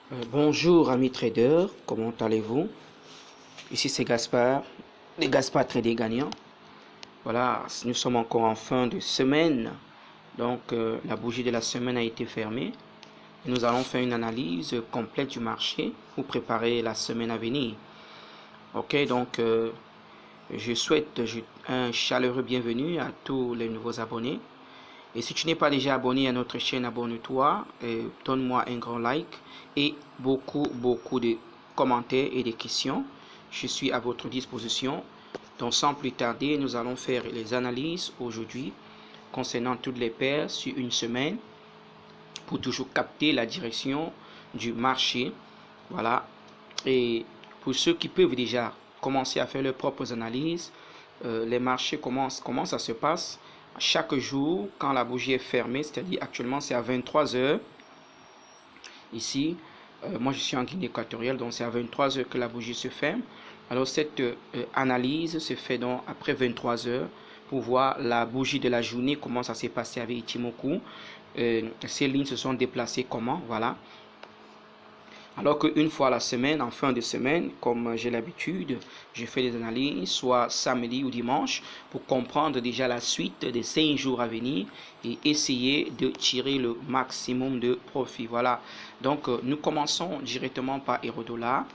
Bonjour amis traders, comment allez-vous? Ici c'est Gaspard, de Gaspard Trader Gagnant. Voilà, nous sommes encore en fin de semaine, donc la bougie de la semaine a été fermée. Et nous allons faire une analyse complète du marché pour préparer la semaine à venir. Ok, donc je souhaite un chaleureux bienvenue à tous les nouveaux abonnés. Et si tu n'es pas déjà abonné à notre chaîne, abonne-toi, donne-moi un grand like et beaucoup de commentaires et de questions. Je suis à votre disposition. Donc sans plus tarder, nous allons faire les analyses aujourd'hui concernant toutes les paires sur une semaine pour toujours capter la direction du marché. Voilà. Et pour ceux qui peuvent déjà commencer à faire leurs propres analyses, les marchés, comment ça se passe chaque jour quand la bougie est fermée, c'est-à-dire actuellement c'est à 23 heures ici. Moi je suis en Guinée équatoriale, donc c'est à 23 heures que la bougie se ferme. Alors cette analyse se fait donc après 23 heures pour voir la bougie de la journée, comment ça s'est passé avec Ichimoku. Ces lignes se sont déplacées comment, voilà. Alors qu'une fois la semaine, en fin de semaine, comme j'ai l'habitude, je fais des analyses, soit samedi ou dimanche, pour comprendre déjà la suite des 5 jours à venir et essayer de tirer le maximum de profit. Voilà. Donc, nous commençons directement par Eurodollar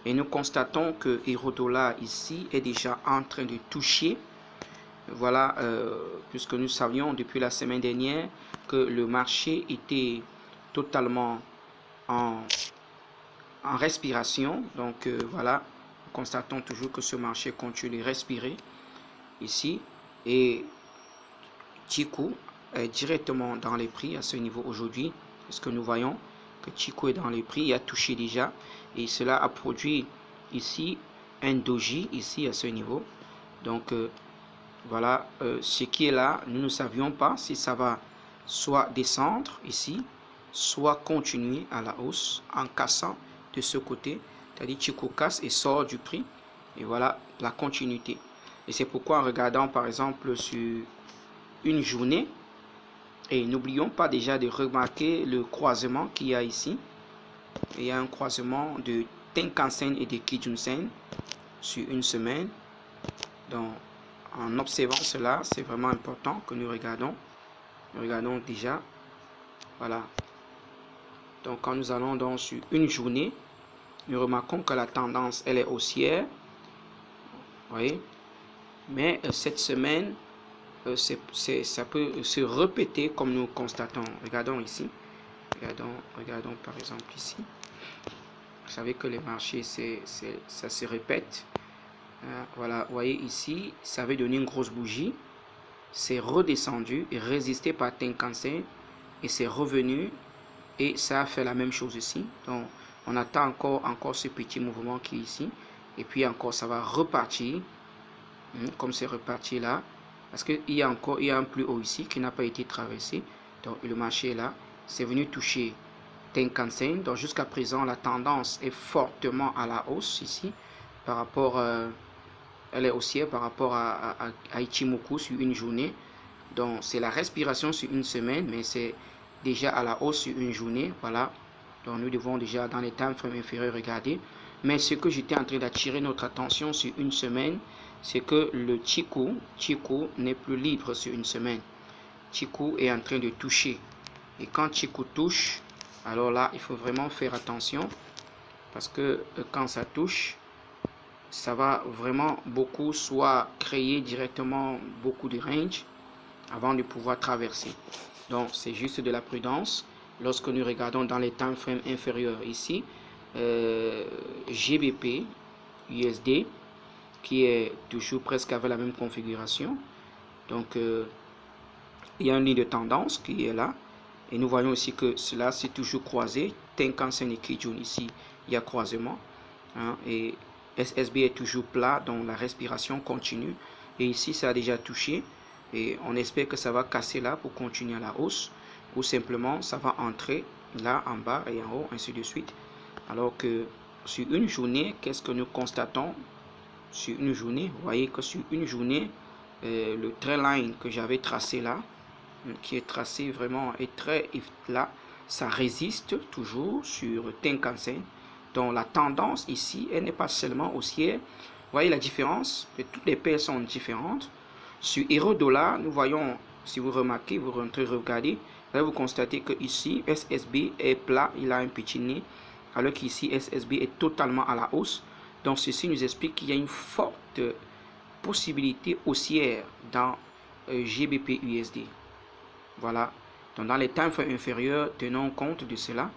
et nous constatons que Eurodollar ici est déjà en train de toucher. Voilà, puisque nous savions depuis la semaine dernière que le marché était totalement en respiration. Donc voilà, nous constatons toujours que ce marché continue de respirer ici. Et Chikou est directement dans les prix à ce niveau aujourd'hui. Parce que nous voyons que Chikou est dans les prix, il a touché déjà. Et cela a produit ici un doji ici à ce niveau. Donc voilà, ce qui est là, nous ne savions pas si ça va soit descendre ici, soit continuer à la hausse en cassant de ce côté, c'est-à-dire Chikou casse et sort du prix. Et voilà la continuité. Et c'est pourquoi en regardant par exemple sur une journée, et n'oublions pas déjà de remarquer le croisement qu'il y a ici. Il y a un croisement de Tenkan-sen et de Kijun-sen sur une semaine. Donc en observant cela, c'est vraiment important que nous regardons. Nous regardons déjà. Voilà. Donc quand nous allons donc sur une journée, nous remarquons que la tendance, elle est haussière. Vous voyez. Mais cette semaine, ça peut se répéter comme nous constatons. Regardons ici. Regardons par exemple ici. Vous savez que les marchés, ça se répète. Voilà, vous voyez ici, ça avait donné une grosse bougie. C'est redescendu et résisté par Tenkan-sen. Et c'est revenu. Et ça a fait la même chose ici. Donc, on attend encore ce petit mouvement qui est ici. Et puis encore, ça va repartir. Comme c'est reparti là. Parce qu'il y a un plus haut ici qui n'a pas été traversé. Donc, le marché est là. C'est venu toucher Tenkan-sen. Donc, jusqu'à présent, la tendance est fortement à la hausse ici. Par rapport, elle est haussière par rapport à Ichimoku sur une journée. Donc, c'est la respiration sur une semaine. Mais c'est déjà à la hausse sur une journée. Voilà. Donc, nous devons déjà dans les time frames inférieurs regarder. Mais ce que j'étais en train d'attirer notre attention sur une semaine, c'est que le Chikou n'est plus libre sur une semaine. Chikou est en train de toucher. Et quand Chikou touche, alors là, il faut vraiment faire attention. Parce que quand ça touche, ça va vraiment beaucoup soit créer directement beaucoup de range avant de pouvoir traverser. Donc, c'est juste de la prudence. Lorsque nous regardons dans les time frames inférieurs ici, GBP, USD, qui est toujours presque avec la même configuration. Donc, il y a une ligne de tendance qui est là. Et nous voyons aussi que cela s'est toujours croisé. Tenkan-sen et Kijun ici, il y a croisement. Et SSB est toujours plat, donc la respiration continue. Et ici, ça a déjà touché. Et on espère que ça va casser là pour continuer à la hausse. Ou simplement, ça va entrer là en bas et en haut, ainsi de suite. Alors que sur une journée, qu'est-ce que nous constatons? Sur une journée, vous voyez que sur une journée, le trend line que j'avais tracé là, qui est tracé vraiment est très là, ça résiste toujours sur Tenkan-sen. Donc la tendance ici, elle n'est pas seulement haussière. Vous voyez la différence? Toutes les paires sont différentes. Sur euro-dollar, nous voyons, si vous remarquez, vous rentrez, regardez, là vous constatez que ici, SSB est plat, il a un petit nez, alors qu'ici, SSB est totalement à la hausse. Donc ceci nous explique qu'il y a une forte possibilité haussière dans GBP USD. Voilà. Donc dans les time frames inférieurs, tenons compte de cela.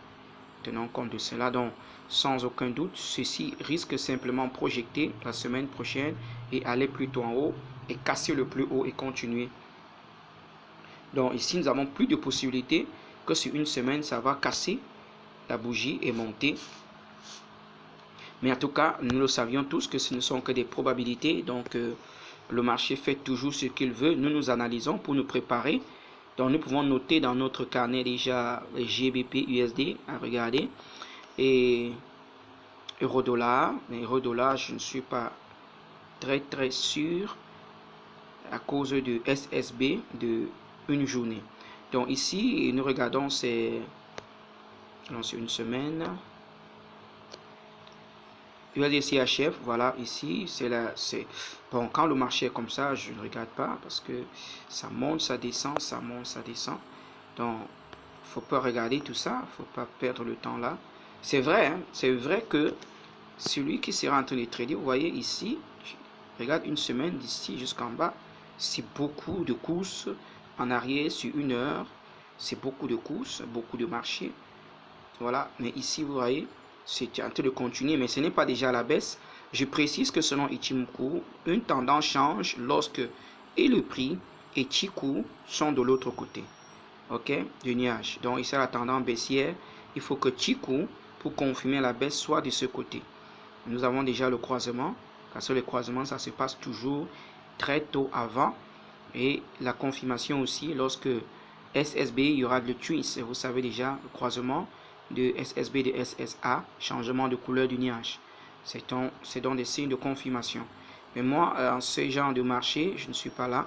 Tenons compte de cela. Donc sans aucun doute, ceci risque simplement de projeter la semaine prochaine et aller plutôt en haut et casser le plus haut et continuer. Donc ici, nous avons plus de possibilités que sur une semaine, ça va casser la bougie et monter. Mais en tout cas, nous le savions tous que ce ne sont que des probabilités. Donc le marché fait toujours ce qu'il veut. Nous nous analysons pour nous préparer. Donc nous pouvons noter dans notre carnet déjà les GBP USD à regarder. Et euro-dollar. Mais euro-dollar, je ne suis pas très sûr à cause de SSB de une journée. Donc ici, nous regardons c'est une semaine. USD-CHF, voilà, ici, c'est bon, quand le marché est comme ça, je ne regarde pas parce que ça monte, ça descend, ça monte, ça descend. Donc, faut pas regarder tout ça, faut pas perdre le temps là. C'est vrai, hein, c'est vrai que celui qui sera en train de trader, vous voyez ici, regarde une semaine d'ici jusqu'en bas, c'est beaucoup de courses en arrière sur une heure, c'est beaucoup de courses, beaucoup de marchés. Voilà, mais ici, vous voyez, c'est en train de continuer, mais ce n'est pas déjà à la baisse. Je précise que selon Ichimoku, une tendance change lorsque et le prix et Chikou sont de l'autre côté. Ok, du nuage. Donc ici, la tendance baissière, il faut que Chikou, pour confirmer la baisse, soit de ce côté. Nous avons déjà le croisement, parce que le croisement, ça se passe toujours très tôt avant. Et la confirmation aussi, lorsque SSB, il y aura le twist. Vous savez déjà, le croisement de SSB de SSA, changement de couleur du nuage. C'est donc des signes de confirmation. Mais moi, en ce genre de marché, je ne suis pas là.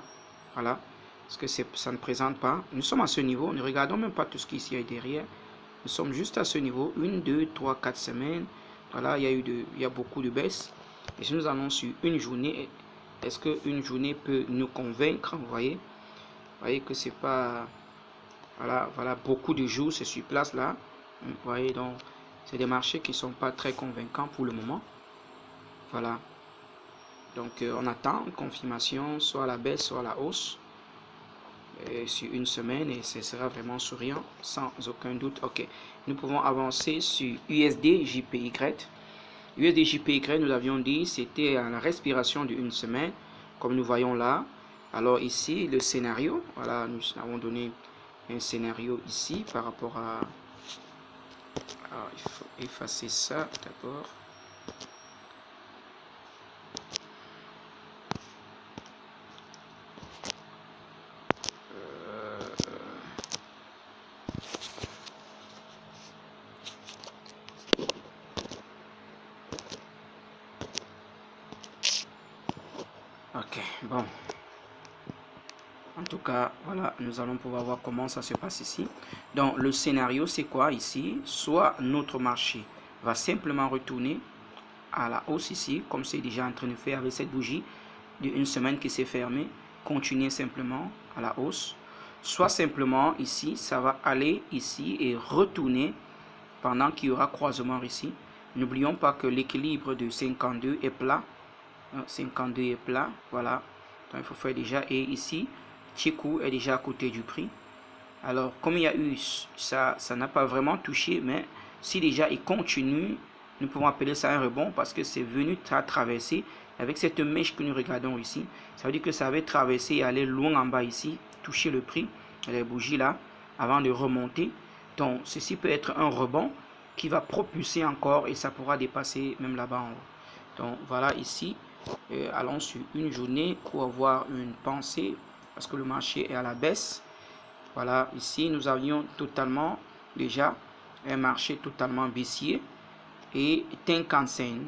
Voilà. Parce que ça ne présente pas. Nous sommes à ce niveau. Ne regardons même pas tout ce qui est derrière. Nous sommes juste à ce niveau. 1, 2, 3, 4 semaines. Voilà, il y a beaucoup de baisses. Et si nous allons sur une journée, est-ce qu'une journée peut nous convaincre? Vous voyez que c'est pas... Voilà, beaucoup de jours, c'est sur place là. Vous voyez, donc, c'est des marchés qui ne sont pas très convaincants pour le moment. Voilà. Donc, on attend une confirmation, soit à la baisse, soit à la hausse. Sur une semaine, et ce sera vraiment souriant, sans aucun doute. Ok. Nous pouvons avancer sur USD JPY. USD JPY, nous l'avions dit, c'était à la respiration d'une semaine, comme nous voyons là. Alors ici, le scénario, voilà, nous avons donné un scénario ici par rapport à... Alors, il faut effacer ça d'abord. Ok, bon. En tout cas, voilà, nous allons pouvoir voir comment ça se passe ici. Donc, le scénario, c'est quoi ici? Soit notre marché va simplement retourner à la hausse ici, comme c'est déjà en train de faire avec cette bougie d'une semaine qui s'est fermée, continuer simplement à la hausse. Soit simplement ici, ça va aller ici et retourner pendant qu'il y aura croisement ici. N'oublions pas que l'équilibre de 52 est plat. 52 est plat, voilà. Donc, il faut faire déjà, et ici, Chikou est déjà à côté du prix. Alors, comme il y a eu ça n'a pas vraiment touché, mais si déjà il continue, nous pouvons appeler ça un rebond parce que c'est venu traverser avec cette mèche que nous regardons ici. Ça veut dire que ça avait traversé et aller loin en bas ici, toucher le prix, les bougies là, avant de remonter. Donc, ceci peut être un rebond qui va propulser encore et ça pourra dépasser même là-bas en haut. Donc, voilà ici. Allons sur une journée pour avoir une pensée parce que le marché est à la baisse. Voilà, ici nous avions totalement déjà un marché totalement baissier et Tenkan-sen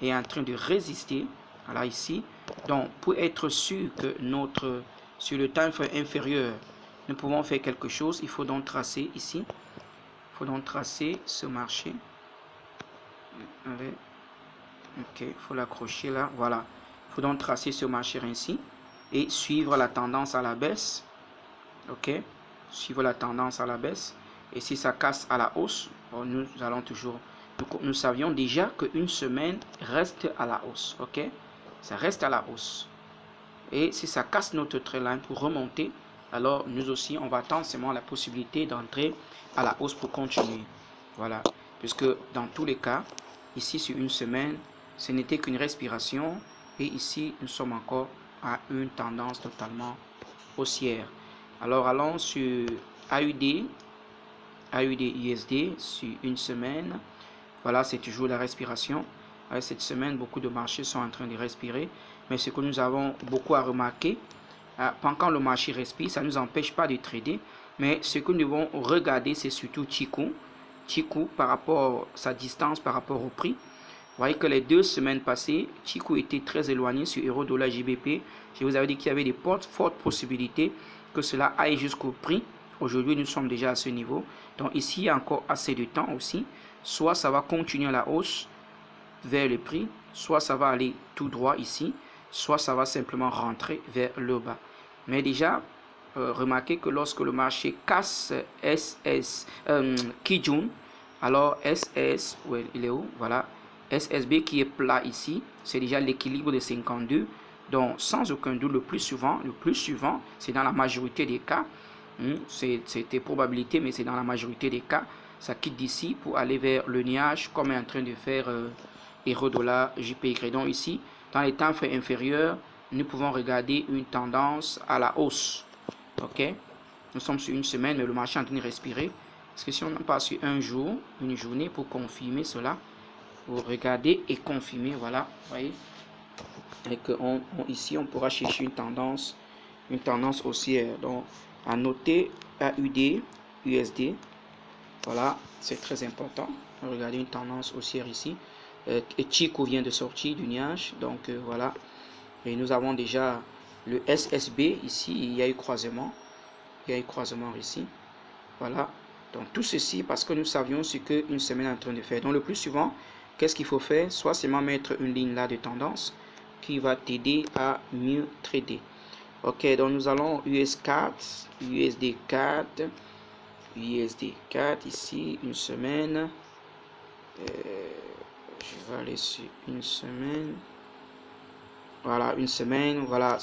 est en train de résister. Voilà ici. Donc pour être sûr que sur le time frame inférieur nous pouvons faire quelque chose, il faut donc tracer ici faut donc tracer ce marché. Allez. Ok, il faut l'accrocher là. Voilà. Il faut donc tracer ce marché ainsi et suivre la tendance à la baisse. Ok, suivre la tendance à la baisse. Et si ça casse à la hausse, bon, nous allons toujours. Nous savions déjà qu'une semaine reste à la hausse. Ok, ça reste à la hausse. Et si ça casse notre trendline pour remonter, alors nous aussi, on va attendre seulement la possibilité d'entrer à la hausse pour continuer. Voilà, puisque dans tous les cas, ici sur une semaine, ce n'était qu'une respiration. Et ici, nous sommes encore à une tendance totalement haussière. Alors, allons sur AUD, USD sur une semaine. Voilà, c'est toujours la respiration. Cette semaine, beaucoup de marchés sont en train de respirer. Mais ce que nous avons beaucoup à remarquer, quand le marché respire, ça ne nous empêche pas de trader. Mais ce que nous devons regarder, c'est surtout Chikou. Chikou par rapport à sa distance, par rapport au prix. Vous voyez que les 2 semaines passées, Chikou était très éloigné sur euro-dollar GBP. Je vous avais dit qu'il y avait des fortes possibilités que cela aille jusqu'au prix. Aujourd'hui, nous sommes déjà à ce niveau. Donc ici, il y a encore assez de temps aussi. Soit ça va continuer à la hausse vers le prix, soit ça va aller tout droit ici, soit ça va simplement rentrer vers le bas. Mais déjà, remarquez que lorsque le marché casse Kijun, alors SS, il est où? Voilà. SSB qui est plat ici, c'est déjà l'équilibre de 52. Donc, sans aucun doute, le plus souvent, c'est dans la majorité des cas, c'est des probabilités, mais c'est dans la majorité des cas, ça quitte d'ici pour aller vers le nuage, comme est en train de faire euro-dollar JPY. Donc ici, dans les temps inférieurs, nous pouvons regarder une tendance à la hausse. Ok, nous sommes sur une semaine, mais le marché est en train de respirer. Parce que si on passe sur un jour, une journée pour confirmer cela, pour regarder et confirmer, voilà, vous voyez, et que ici on pourra chercher une tendance haussière. Donc à noter AUD, USD, voilà, c'est très important. Regardez une tendance haussière ici. Et Chikou vient de sortir du nuage, donc voilà. Et nous avons déjà le SSB ici, il y a eu croisement. Il y a eu croisement ici. Voilà. Donc tout ceci parce que nous savions ce qu'une semaine est en train de faire. Donc le plus souvent, qu'est-ce qu'il faut faire? Soit seulement mettre une ligne là de tendance qui va t'aider à mieux trader. Ok, donc nous allons US4, USD4, USD4 ici, une semaine. Je vais aller sur une semaine. Voilà, une semaine. Voilà,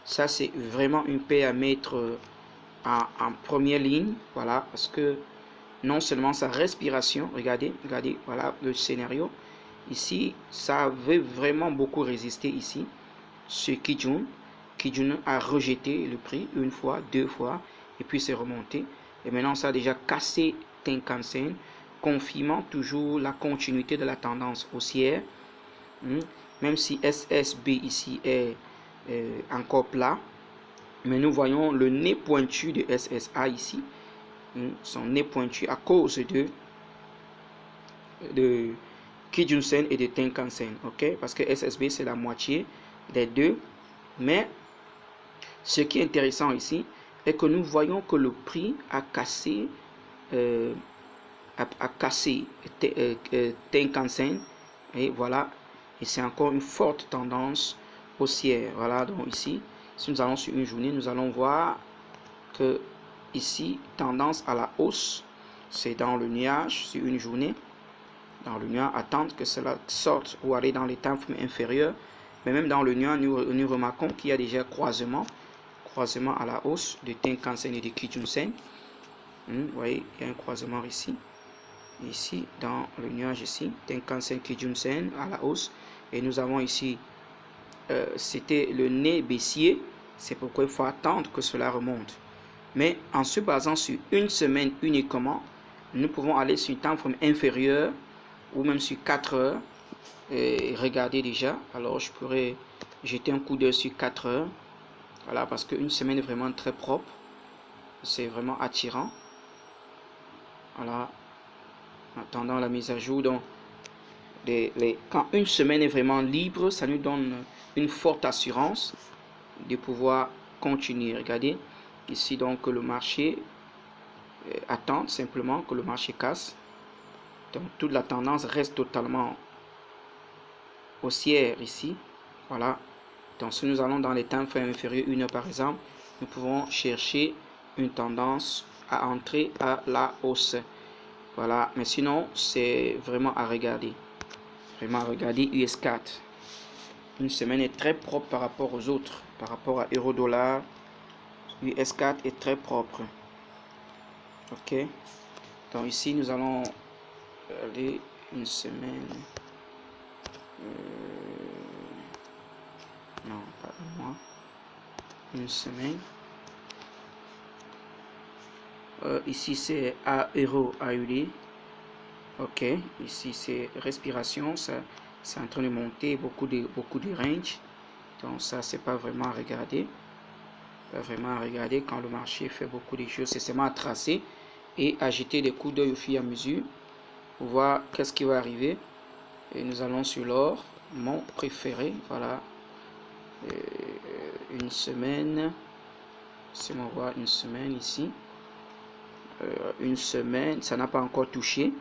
ça c'est vraiment une paire à mettre en première ligne. Voilà, parce que non seulement sa respiration, regardez, voilà le scénario. Ici, ça veut vraiment beaucoup résister ici. Ce Kijun a rejeté le prix une fois, 2 fois, et puis c'est remonté. Et maintenant, ça a déjà cassé Tenkan-sen, confirmant toujours la continuité de la tendance haussière. Même si SSB ici est encore plat, mais nous voyons le nez pointu de SSA ici, son nez pointu à cause de Kijun-sen et de Tenkan-sen, ok, parce que SSB c'est la moitié des deux. Mais ce qui est intéressant ici est que nous voyons que le prix a cassé Tenkan-sen, et voilà, et c'est encore une forte tendance haussière. Voilà, donc ici, si nous allons sur une journée, nous allons voir que ici, tendance à la hausse, c'est dans le nuage sur une journée. Dans le nuage, attendre que cela sorte ou aller dans les temps inférieurs. Mais même dans le nuage, nous remarquons qu'il y a déjà croisement à la hausse de Tenkan-sen et de Kijun-sen. Vous voyez, il y a un croisement ici. Ici, dans le nuage ici, Tenkan-sen, Kijun-sen à la hausse. Et nous avons ici, c'était le nez baissier. C'est pourquoi il faut attendre que cela remonte. Mais en se basant sur une semaine uniquement, nous pouvons aller sur un temps inférieur ou même sur 4 heures et regarder déjà. Alors je pourrais jeter un coup d'œil sur 4 heures. Voilà, parce qu'une semaine est vraiment très propre. C'est vraiment attirant. Voilà. En attendant la mise à jour. Donc, quand une semaine est vraiment libre, ça nous donne une forte assurance de pouvoir continuer. Regardez. Ici donc le marché attendre simplement que le marché casse. Donc toute la tendance reste totalement haussière ici. Voilà. Donc si nous allons dans les temps frames inférieurs 1 heure par exemple, nous pouvons chercher une tendance à entrer à la hausse. Voilà. Mais sinon, c'est vraiment à regarder. Vraiment à regarder US4. Une semaine est très propre par rapport aux autres. Par rapport à euro-dollar, US4 est très propre. Ok. Donc ici, nous allons aller une semaine. Non, pas un mois. Une semaine. Ici, c'est à euro AUD. Ok. Ici, c'est respiration. Ça, c'est en train de monter beaucoup de range. Donc ça, c'est pas vraiment à regarder. Pas vraiment à regarder quand le marché fait beaucoup de choses. C'est seulement à tracer et à jeter des coups d'œil au fur et à mesure pour voir qu'est-ce qui va arriver. Et nous allons sur l'or, mon préféré. Voilà. Une semaine. Si on voit une semaine ici. Une semaine, ça n'a pas encore touché.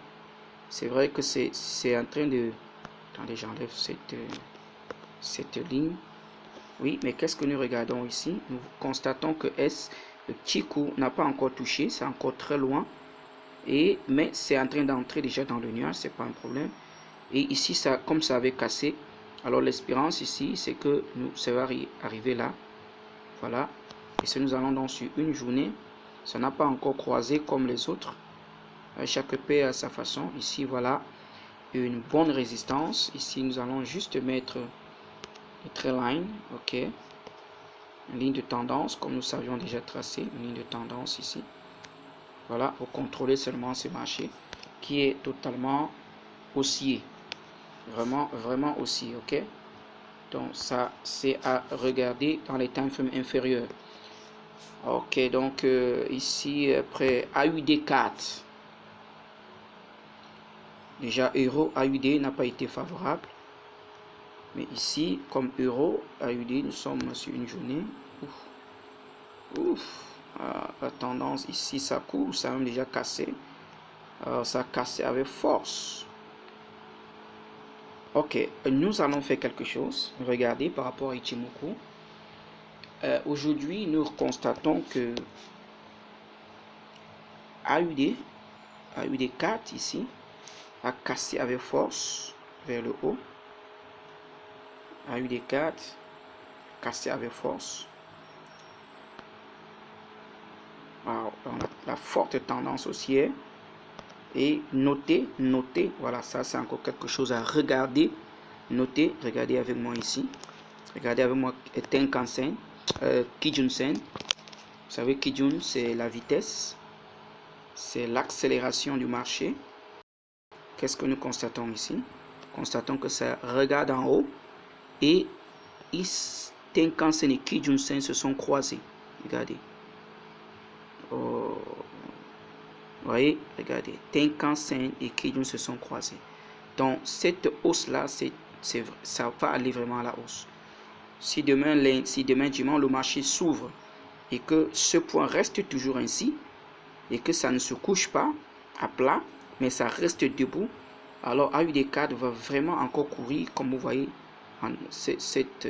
C'est vrai que c'est en train de... Attendez, j'enlève cette ligne. Oui, mais qu'est-ce que nous regardons ici? Nous constatons que le petit coup n'a pas encore touché, c'est encore très loin. Mais c'est en train d'entrer déjà dans le nuage, c'est pas un problème. Et ici, ça, comme ça avait cassé, alors l'espérance ici, c'est que ça va arriver là. Voilà. Et si nous allons donc sur une journée, ça n'a pas encore croisé comme les autres. Chaque paire à sa façon. Ici, voilà une bonne résistance. Ici, nous allons juste mettre une trailline. Ok. Une ligne de tendance, comme nous savions déjà tracer. Une ligne de tendance ici. Voilà, pour contrôler seulement ce marché qui est totalement haussier. Vraiment, vraiment haussier. Ok. Donc, ça, c'est à regarder dans les time frames inférieurs. Ok, donc ici, après AUD4. Déjà, euro AUD n'a pas été favorable. Mais ici, comme euro AUD, nous sommes sur une journée. Ouf. La tendance ici, ça court, ça a même déjà cassé. Ça a cassé avec force. Ok, nous allons faire quelque chose. Regardez par rapport à Ichimoku. Aujourd'hui, nous constatons que AUD4 ici a cassé avec force vers le haut. AUD4 cassé avec force. Wow, la forte tendance haussière. Et notez, voilà, ça c'est encore quelque chose à regarder. Notez, regardez avec moi ici. Regardez avec moi Tenkan-sen, Kijun-sen. Vous savez, Kijun, c'est la vitesse. C'est l'accélération du marché. Qu'est-ce que nous constatons ici? Constatons que ça regarde en haut. Et Tenkan-sen et Kijun-sen se sont croisés. Regardez. Oh. Vous voyez, regardez, Tenkan-sen et Kijun se sont croisés. Donc, cette hausse-là, ça va aller vraiment à la hausse. Si demain dimanche, le marché s'ouvre et que ce point reste toujours ainsi, et que ça ne se couche pas à plat, mais ça reste debout, alors AUD4 va vraiment encore courir, comme vous voyez, cette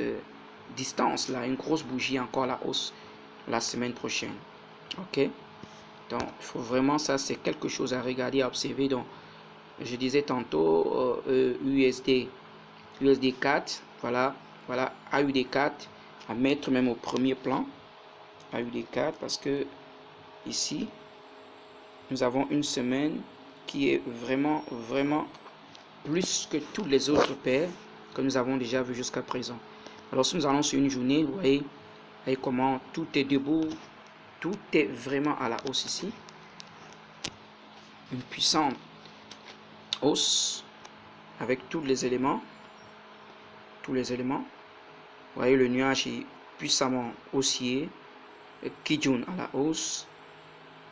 distance-là, une grosse bougie encore à la hausse la semaine prochaine. Ok? Donc, il faut vraiment, ça, c'est quelque chose à regarder, à observer. Donc, je disais tantôt, USD4, voilà, AUD4, à mettre même au premier plan, AUD4, parce que ici, nous avons une semaine qui est vraiment, vraiment plus que toutes les autres paires que nous avons déjà vues jusqu'à présent. Alors, si nous allons sur une journée, vous voyez comment tout est debout, tout est vraiment à la hausse ici. Une puissante hausse avec tous les éléments. Vous voyez, le nuage est puissamment haussier. Kijun à la hausse,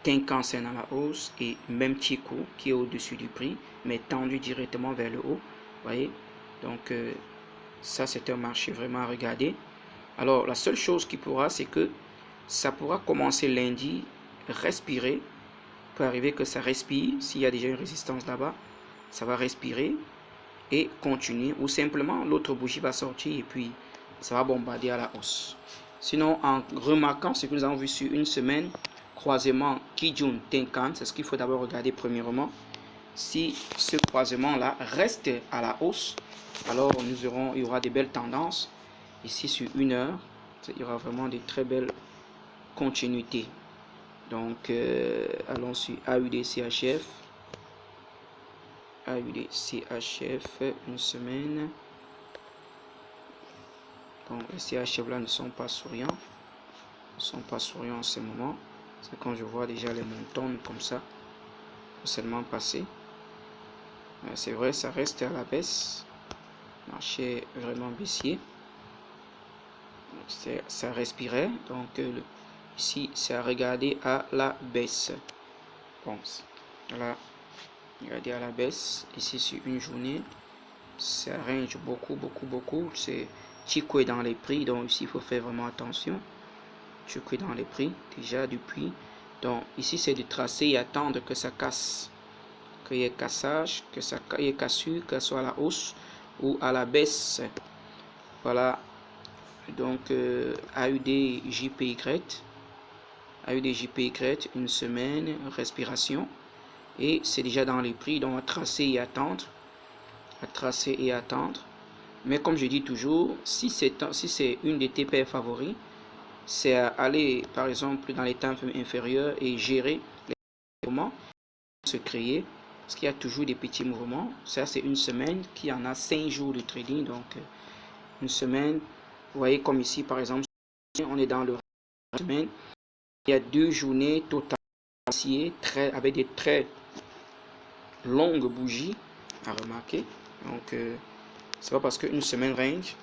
Tenkan-sen à la hausse et même Chikou qui est au-dessus du prix mais tendu directement vers le haut. Vous voyez, donc ça c'est un marché vraiment à regarder. Alors la seule chose qui pourra, c'est que ça pourra commencer lundi, respirer peut arriver que ça respire. S'il y a déjà une résistance là-bas, ça va respirer et continuer. Ou simplement, l'autre bougie va sortir et puis ça va bombarder à la hausse. Sinon, en remarquant ce que nous avons vu sur une semaine, croisement Kijun Tenkan, c'est ce qu'il faut d'abord regarder premièrement. Si ce croisement-là reste à la hausse, alors il y aura des belles tendances. Ici, sur 1 heure, il y aura vraiment des très belles continuités. Donc, allons sur AUD-CHF. AUD-CHF, une semaine. Donc, les CHF là ne sont pas souriants. Ne sont pas souriants en ce moment. C'est quand je vois déjà les montants comme ça, seulement passer. C'est vrai, ça reste à la baisse. Marché vraiment baissier. Ça respirait. Donc, ici, c'est à regarder à la baisse. Bon, voilà. Regardez à la baisse. Ici, sur une journée, ça range beaucoup. C'est Chico est dans les prix. Donc, ici, il faut faire vraiment attention. Chico est dans les prix. Déjà, depuis. Donc, ici, c'est de tracer et attendre que ça casse. Qu'il y ait cassage, que ça y ait cassure, que ce soit à la hausse ou à la baisse. Voilà. Donc, AUD-JPY, une semaine, respiration. Et c'est déjà dans les prix, donc à tracer et attendre. Mais comme je dis toujours, si c'est une de tes paires favoris, c'est aller, par exemple, dans les temps inférieurs et gérer les mouvements se créer. Parce qu'il y a toujours des petits mouvements. Ça, c'est une semaine qui en a 5 jours de trading. Donc, une semaine, vous voyez comme ici, par exemple, on est dans le semaine. Il y a 2 journées totales avec des très longues bougies à remarquer. Donc, c'est pas parce qu'une semaine range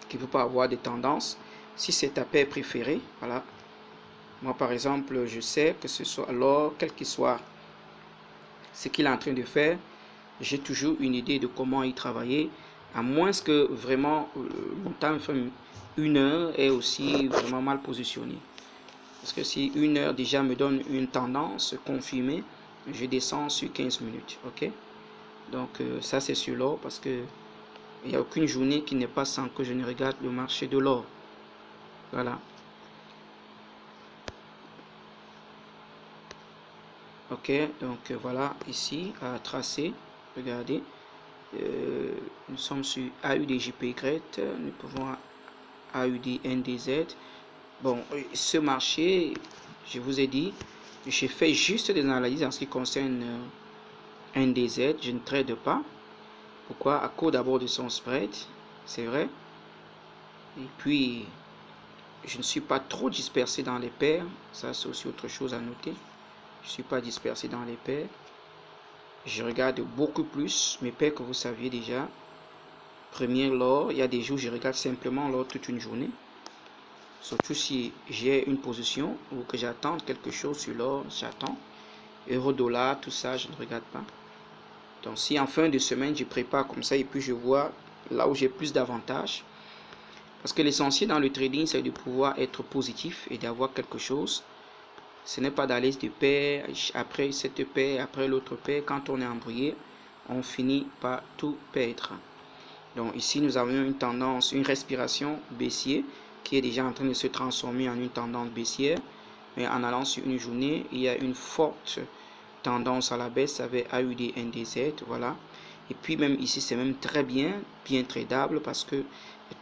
qu'il ne peut pas avoir des tendances. Si c'est ta paire préférée, voilà. Moi, par exemple, je sais que ce soit alors, quel qu'il soit ce qu'il est en train de faire, j'ai toujours une idée de comment y travailler, à moins que vraiment mon temps 1 heure est aussi vraiment mal positionné. Parce que si 1 heure déjà me donne une tendance confirmée, je descends sur 15 minutes. Ok? Donc ça c'est sur l'or parce que il n'y a aucune journée qui n'est pas sans que je ne regarde le marché de l'or. Voilà. Ok, donc voilà ici à tracer. Regardez. Nous sommes sur AUDJPY, nous pouvons AUDNDZ. Bon, ce marché, je vous ai dit, j'ai fait juste des analyses en ce qui concerne NDZ, je ne trade pas. Pourquoi? À cause d'abord de son spread, c'est vrai. Et puis, je ne suis pas trop dispersé dans les paires, ça c'est aussi autre chose à noter. Je ne suis pas dispersé dans les paires. Je regarde beaucoup plus mes paires que vous saviez déjà. Première l'or, il y a des jours où je regarde simplement l'or toute une journée. Surtout si j'ai une position ou que j'attends quelque chose sur l'or, j'attends. Euro, dollar, tout ça, je ne regarde pas. Donc si en fin de semaine, je prépare comme ça et puis je vois là où j'ai plus d'avantages. Parce que l'essentiel dans le trading, c'est de pouvoir être positif et d'avoir quelque chose. Ce n'est pas d'aller de paire, après cette paire, après l'autre paire. Quand on est embrouillé, on finit par tout perdre. Donc ici, nous avons une tendance, une respiration baissière qui est déjà en train de se transformer en une tendance baissière. Mais en allant sur une journée, il y a une forte tendance à la baisse avec AUD, NDZ, voilà. Et puis même ici, c'est même très bien tradable parce que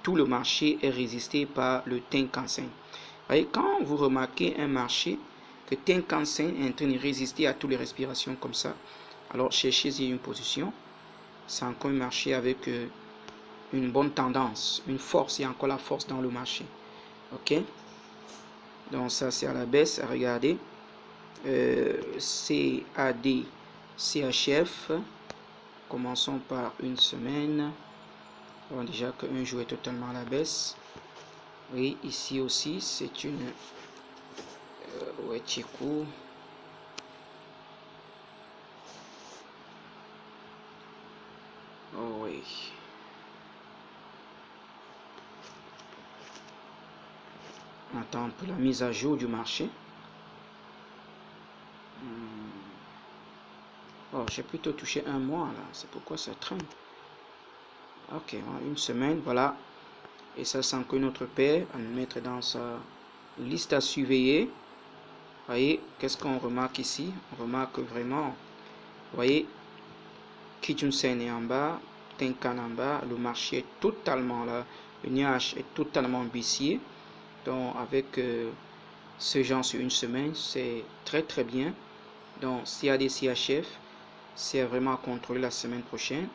tout le marché est résisté par le Tenkan-sen. Voyez, quand vous remarquez un marché que Tenkan-sen est en train de résister à toutes les respirations comme ça, alors cherchez-y une position. C'est encore un marché avec une bonne tendance, une force, il y a encore la force dans le marché. Ok, donc ça c'est à la baisse. Regardez, CAD, CHF, commençons par une semaine. Bon, déjà qu'un jour est totalement à la baisse. Oui, ici aussi c'est une ouais, Chico. Oh oui. On attend un peu la mise à jour du marché. Oh, j'ai plutôt touché un mois là, c'est pourquoi ça traîne. Ok, une semaine, voilà. Et ça c'est encore une autre paire à nous mettre dans sa liste à surveiller. Voyez, qu'est-ce qu'on remarque ici? On remarque vraiment, vous voyez, Kijun-sen est en bas, Tenkan en bas, le marché est totalement là, le nuage est totalement baissier. Donc avec ce genre sur une semaine, c'est très bien. Donc CAD CHF, c'est vraiment à contrôler la semaine prochaine.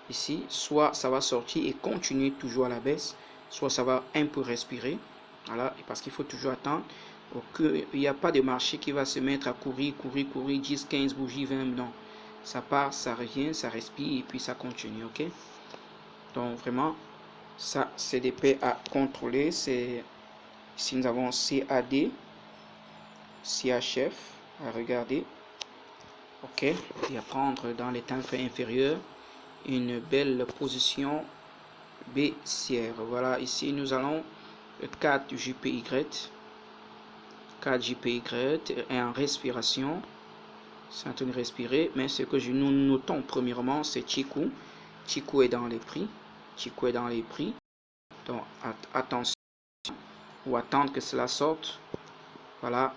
Ici, soit ça va sortir et continuer toujours à la baisse, soit ça va un peu respirer. Voilà, parce qu'il faut toujours attendre qu'il n'y a pas de marché qui va se mettre à courir, 10, 15 bougies, 20, non. Ça part, ça revient, ça respire et puis ça continue, ok? Donc vraiment, ça c'est des paires à contrôler. C'est ici nous avons CAD, CHF à regarder, ok? Et à prendre dans les temps inférieurs une belle position baissière. Voilà, ici nous allons 4 JPY, 4 JPY est en respiration, c'est en train de respirer, mais ce que nous notons premièrement, c'est Chikou. Chikou est dans les prix, Chikou est dans les prix, donc attention, ou attendre que cela sorte. Voilà,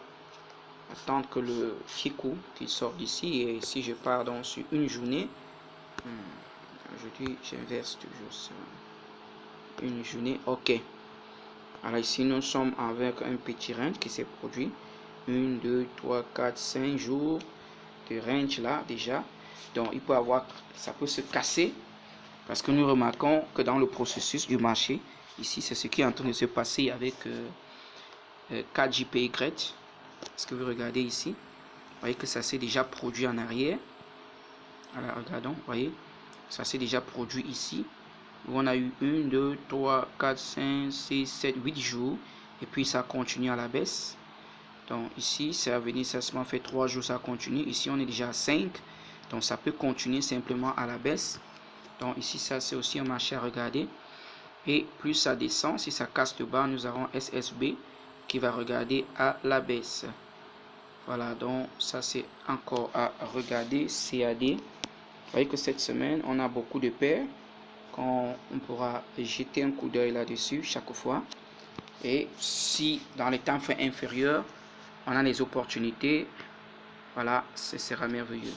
attendre que le Chikou qui sorte d'ici. Et si je pars donc sur une journée, aujourd'hui j'inverse toujours ça, une journée, ok. Alors ici nous sommes avec un petit range qui s'est produit, 1, 2, 3, 4, 5 jours de range là déjà. Donc il peut avoir, ça peut se casser parce que nous remarquons que dans le processus du marché, ici c'est ce qui est en train de se passer avec 4 JPY. Est-ce que vous regardez ici? Vous voyez que ça s'est déjà produit en arrière. Alors regardons, vous voyez, ça s'est déjà produit ici. Où on a eu 1, 2, 3, 4, 5, 6, 7, 8 jours. Et puis ça continue à la baisse. Donc ici, c'est à venir, ça seulement fait 3 jours, ça continue. Ici, on est déjà à 5. Donc ça peut continuer simplement à la baisse. Donc ici, ça c'est aussi un marché à regarder. Et plus ça descend, si ça casse le bas, nous avons SSB qui va regarder à la baisse. Voilà, donc ça c'est encore à regarder. CAD. Vous voyez que cette semaine, on a beaucoup de paires. On pourra jeter un coup d'œil là-dessus chaque fois. Et si dans les temps inférieurs, on a des opportunités, voilà, ce sera merveilleux.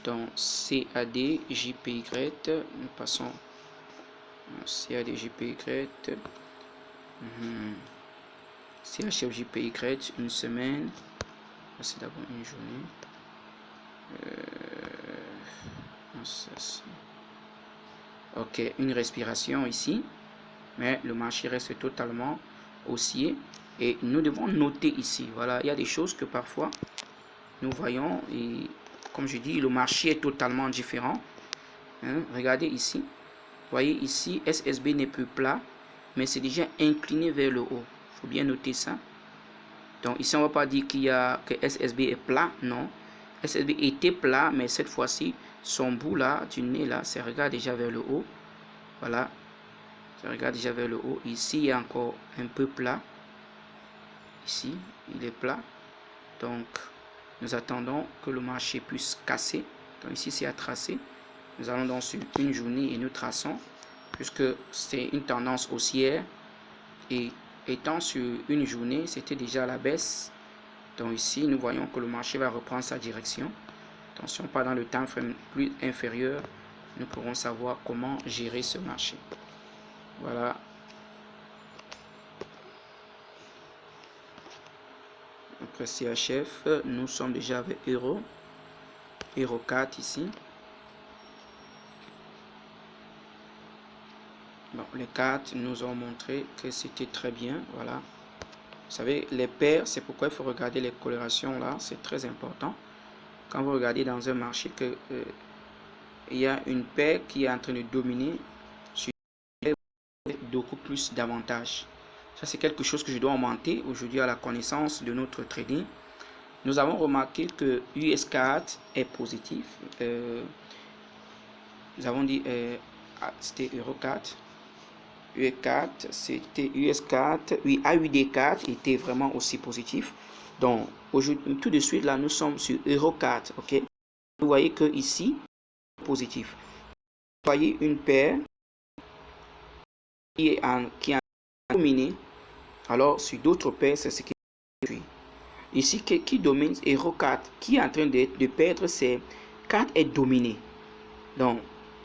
Donc CAD, JPY, nous passons CAD, JPY, CHF, JPY, une semaine, c'est d'abord une journée. Ok, une respiration ici, mais le marché reste totalement haussier et nous devons noter ici, voilà, il y a des choses que parfois nous voyons et comme je dis, le marché est totalement différent. Regardez ici, vous voyez ici, SSB n'est plus plat, mais c'est déjà incliné vers le haut. Il faut bien noter ça. Donc ici, on ne va pas dire que SSB est plat, non. SSB était plat, mais cette fois-ci, son bout là, du nez là, ça regarde déjà vers le haut. Voilà, ça regarde déjà vers le haut. Ici, il y a encore un peu plat. Ici, il est plat. Donc, nous attendons que le marché puisse casser. Donc ici, c'est à tracer. Nous allons donc sur une journée et nous traçons, puisque c'est une tendance haussière. Et étant sur une journée, c'était déjà à la baisse. Donc ici, nous voyons que le marché va reprendre sa direction. Attention, pas dans le temps plus inférieur, nous pourrons savoir comment gérer ce marché. Voilà. Après CHF, nous sommes déjà avec Euro 4 ici. Bon, les cartes nous ont montré que c'était très bien. Voilà. Vous savez, les paires, c'est pourquoi il faut regarder les colorations là. C'est très important. Quand vous regardez dans un marché que il y a une paire qui est en train de dominer sur beaucoup plus d'avantages. Ça, c'est quelque chose que je dois augmenter aujourd'hui à la connaissance de notre trading. Nous avons remarqué que US4 est positif. Nous avons dit c'était Euro 4. US4, c'était US4. Oui, AUD4 était vraiment aussi positif. Donc, aujourd'hui, tout de suite, là, nous sommes sur Euro 4. Ok. vous voyez que ici, positif. Vous voyez une paire qui est dominé, alors sur d'autres paires, c'est ce qui est ici qui domine héros 4, qui est en train de perdre, c'est 4 est dominé. Donc,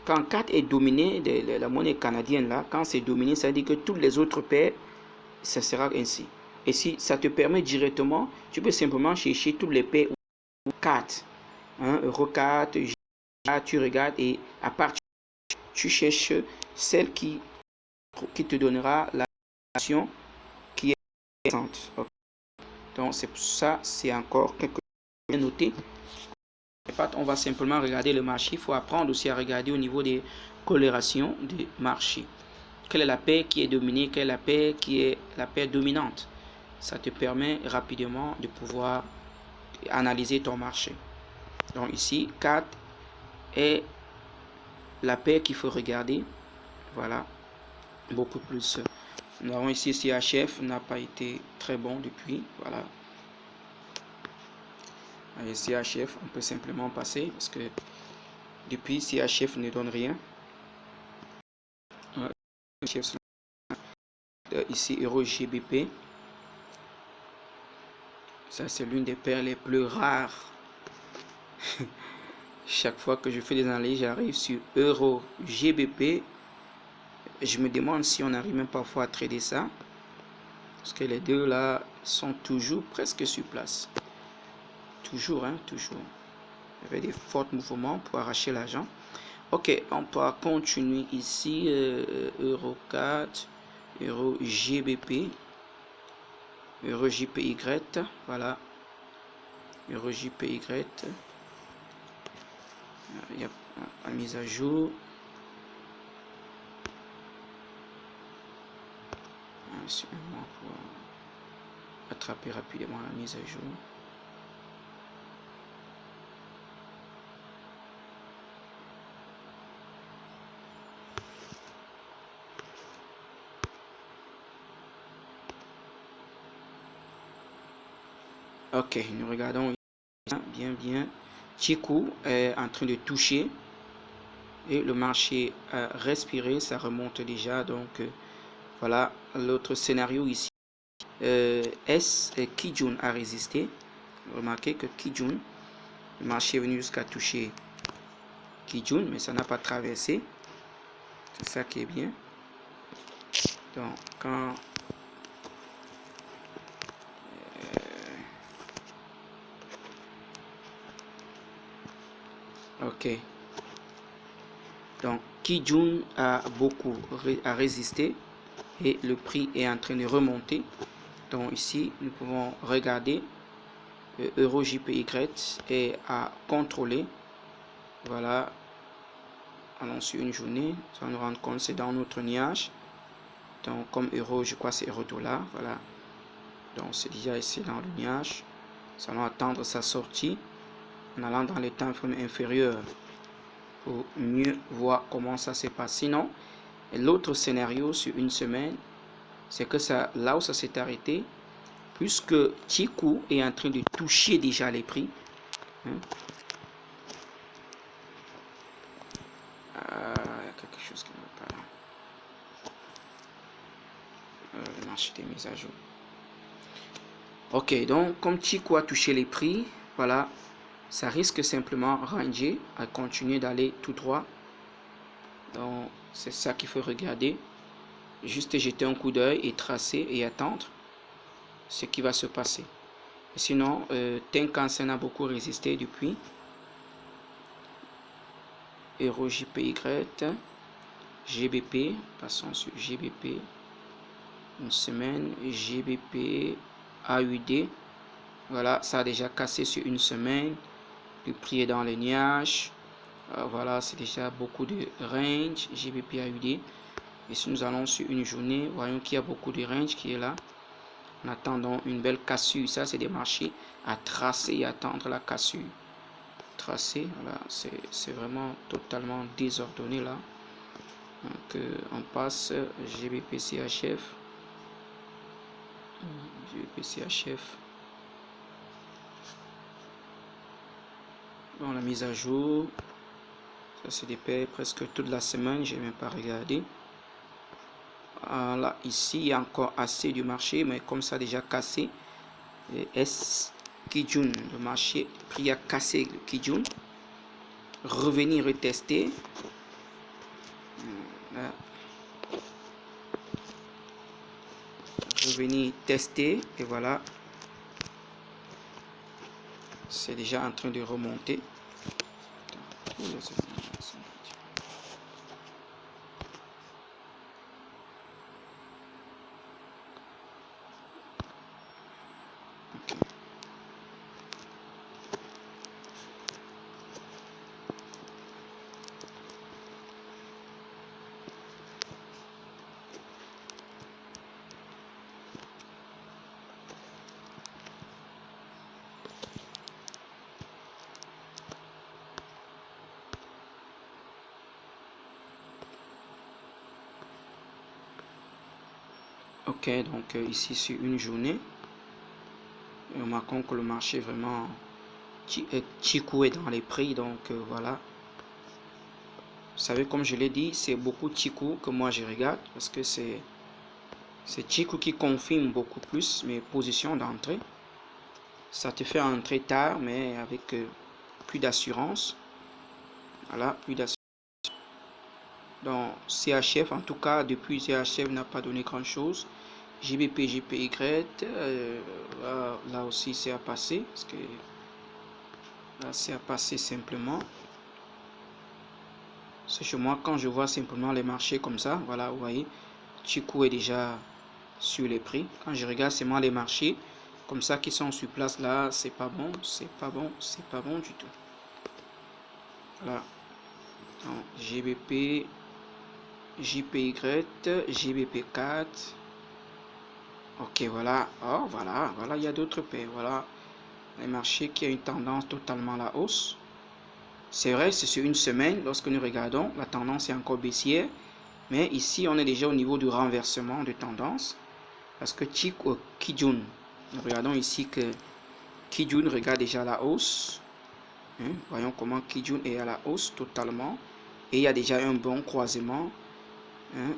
quand 4 est dominé de la monnaie canadienne, là, quand c'est dominé, ça veut dire que toutes les autres paires, ça sera ainsi. Et si ça te permet directement, tu peux simplement chercher toutes les paires 4. Hein, euro 4, tu regardes et à part tu cherches celle qui te donnera la nation qui est présente. Okay. Donc c'est pour ça, c'est encore quelque chose à noter. On va simplement regarder le marché. Il faut apprendre aussi à regarder au niveau des colorations des marchés. Quelle est la paire qui est dominée, quelle est la paire qui est la paire dominante. Ça te permet rapidement de pouvoir analyser ton marché. Donc ici, 4 est la paire qu'il faut regarder. Voilà, beaucoup plus. Nous avons ici CHF, n'a pas été très bon depuis. Voilà. Allez, CHF, on peut simplement passer parce que depuis CHF ne donne rien. Ici, Euro GBP. Ça, c'est l'une des paires les plus rares. Chaque fois que je fais des analyses, j'arrive sur Euro GBP. Je me demande si on arrive même parfois à trader ça. Parce que les deux là sont toujours presque sur place. Toujours, hein, toujours. Il y avait des forts mouvements pour arracher l'argent. Ok, on peut continuer ici. Euro 4, Euro GBP, Euro JPY. Voilà. Euro JPY. Il y a la mise à jour. Pour attraper rapidement la mise à jour. Ok, nous regardons bien. Chikou est en train de toucher et le marché a respiré, ça remonte déjà. Donc voilà l'autre scénario ici. Kijun a résisté. Remarquez que Kijun, le marché est venu jusqu'à toucher Kijun, mais ça n'a pas traversé. C'est ça qui est bien. Donc quand ok. Donc Kijun a beaucoup résisté et le prix est en train de remonter. Donc ici nous pouvons regarder Euro JPY est à contrôler. Voilà. Allons sur une journée. Ça nous rend compte c'est dans notre nuage. Donc comme euro, je crois c'est euro dollar. Voilà. Donc c'est déjà ici dans le nuage. Ça va attendre sa sortie en allant dans les temps inférieurs pour mieux voir comment ça se passe. Sinon, l'autre scénario sur une semaine, c'est que ça, là où ça s'est arrêté, puisque Chikou est en train de toucher déjà les prix. Hein. Il y a quelque chose qui ne va pas là. Le marché des mises à jour. Ok, donc comme Chikou a touché les prix, voilà, ça risque simplement ranger à continuer d'aller tout droit. Donc c'est ça qu'il faut regarder. Juste jeter un coup d'œil et tracer et attendre ce qui va se passer. Sinon, Tenkan-sen a beaucoup résisté depuis. Euro JPY, GBP, passons sur GBP. Une semaine, GBP, AUD. Voilà, ça a déjà cassé sur une semaine. Le prix est dans les nuages. Voilà, c'est déjà beaucoup de range, GBP, AUD. Et si nous allons sur une journée, voyons qu'il y a beaucoup de range qui est là. En attendant une belle cassure. Ça, c'est des marchés à tracer et attendre la cassure. Tracer, voilà, c'est vraiment totalement désordonné là. Donc, on passe GBP CHF. GBP CHF. Dans la mise à jour, ça c'est des paires presque toute la semaine, j'ai même pas regardé. Là, ici, il y a encore assez du marché, mais comme ça déjà cassé. S Kijun, le marché prix a cassé le Kijun. Revenir retester. Là. Revenir tester et voilà. C'est déjà en train de remonter. Ok, donc ici sur une journée, remarquons que le marché vraiment Chikou est dans les prix, donc voilà. Vous savez, comme je l'ai dit, c'est beaucoup Chikou que moi je regarde parce que c'est Chikou qui confirme beaucoup plus mes positions d'entrée. Ça te fait entrer tard, mais avec plus d'assurance. Voilà, plus d'assurance. Donc CHF, en tout cas, depuis CHF n'a pas donné grand chose. JBP, JPY, là aussi c'est à passer, parce que là c'est à passer simplement. C'est chez moi, quand je vois simplement les marchés comme ça, voilà, vous voyez, Chikou est déjà sur les prix. Quand je regarde seulement les marchés, comme ça qui sont sur place là, c'est pas bon, c'est pas bon, c'est pas bon du tout. Voilà. Donc, GBP, JPY, GBP4. Ok, voilà. Oh, voilà, il y a d'autres paires. Voilà. Les marchés qui ont une tendance totalement à la hausse. C'est vrai, c'est sur une semaine. Lorsque nous regardons, la tendance est encore baissière. Mais ici, on est déjà au niveau du renversement de tendance. Parce que Kijun, nous regardons ici que Kijun regarde déjà à la hausse. Voyons comment Kijun est à la hausse totalement. Et il y a déjà un bon croisement.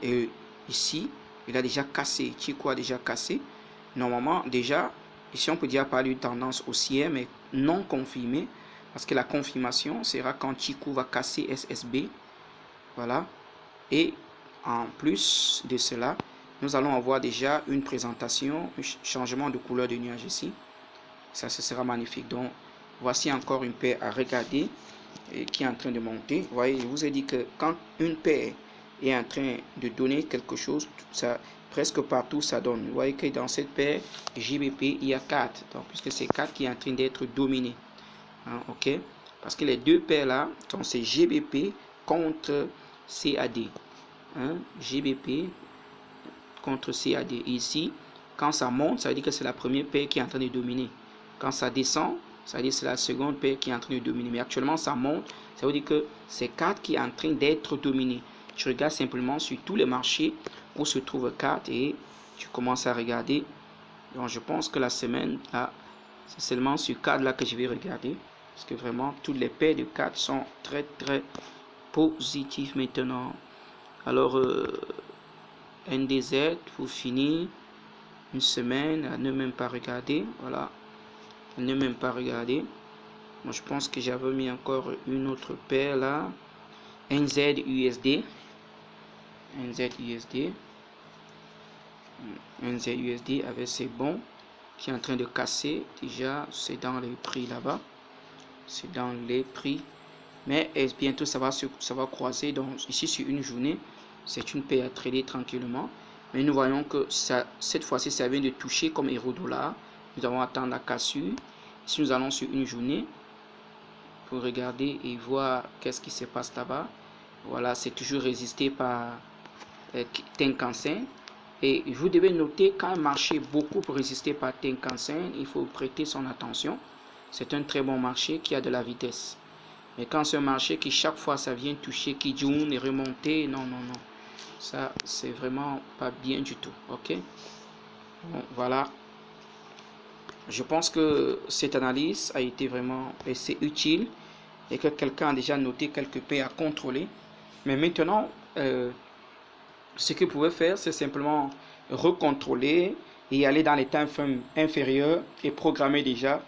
Et ici, il a déjà cassé. Chikou a déjà cassé. Normalement, déjà, ici on peut déjà parler d'une tendance haussière, mais non confirmée. Parce que la confirmation sera quand Chikou va casser SSB. Voilà. Et en plus de cela, nous allons avoir déjà une présentation, un changement de couleur de nuage ici. Ça, ce sera magnifique. Donc, voici encore une paire à regarder et qui est en train de monter. Vous voyez, je vous ai dit que quand une paire est en train de donner quelque chose, ça, presque partout ça donne. Vous voyez que dans cette paire JBP, il y a 4. Donc, puisque c'est 4 qui est en train d'être dominé. Ok? Parce que les deux paires là, c'est GBP contre CAD. GBP contre CAD. Ici, quand ça monte, ça veut dire que c'est la première paire qui est en train de dominer. Quand ça descend, ça veut dire que c'est la seconde paire qui est en train de dominer. Mais actuellement, ça monte, ça veut dire que c'est 4 qui est en train d'être dominé. Tu regardes simplement sur tous les marchés où se trouve 4 et tu commences à regarder. Donc, je pense que la semaine, là, c'est seulement sur 4 là que je vais regarder. Parce que vraiment, toutes les paires de 4 sont très, très positives maintenant. Alors, NDZ, pour finir, une semaine, à ne même pas regarder. Voilà, à ne même pas regarder. Moi, je pense que j'avais mis encore une autre paire là. NZUSD. NZUSD. NZUSD avec ses bons qui est en train de casser. Déjà, c'est dans les prix là-bas. C'est dans les prix. Mais bientôt, ça va croiser. Donc, ici, sur une journée, c'est une paire à trader tranquillement. Mais nous voyons que ça, cette fois-ci, ça vient de toucher comme euro-dollar. Nous allons attendre la cassure. Ici, nous allons sur une journée pour regarder et voir qu'est-ce qui se passe là-bas. Voilà, c'est toujours résisté par Tenkan-sen. Et vous devez noter quand un marché beaucoup pour résister par Tenkan-sen, il faut prêter son attention. C'est un très bon marché qui a de la vitesse. Mais quand c'est un marché qui chaque fois ça vient toucher Kijun et remonter, non. Ça, c'est vraiment pas bien du tout. Ok? Bon, voilà. Je pense que cette analyse a été vraiment assez utile et que quelqu'un a déjà noté quelques paires à contrôler. Mais maintenant, ce que vous pouvez faire, c'est simplement recontrôler et aller dans les temps frames inférieurs et programmer déjà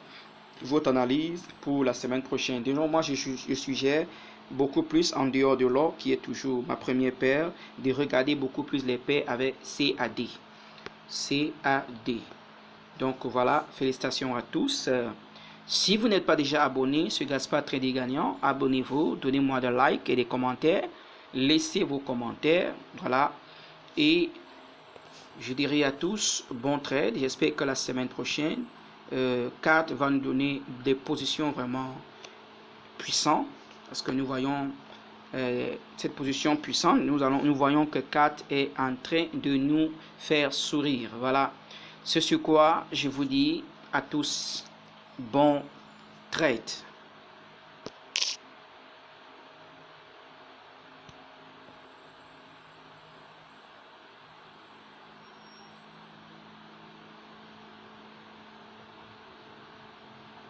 votre analyse pour la semaine prochaine. De moi, je suggère beaucoup plus en dehors de l'or, qui est toujours ma première paire, de regarder beaucoup plus les paires avec CAD. CAD. Donc voilà, félicitations à tous. Si vous n'êtes pas déjà abonné sur Gaspard Trading Gagnant, abonnez-vous, donnez-moi des likes et des commentaires. Laissez vos commentaires. Voilà. Et je dirais à tous, bon trade. J'espère que la semaine prochaine, CAT va nous donner des positions vraiment puissantes. Parce que nous voyons cette position puissante. Nous voyons que CAT est en train de nous faire sourire. Voilà. C'est sur quoi je vous dis à tous, bon trade.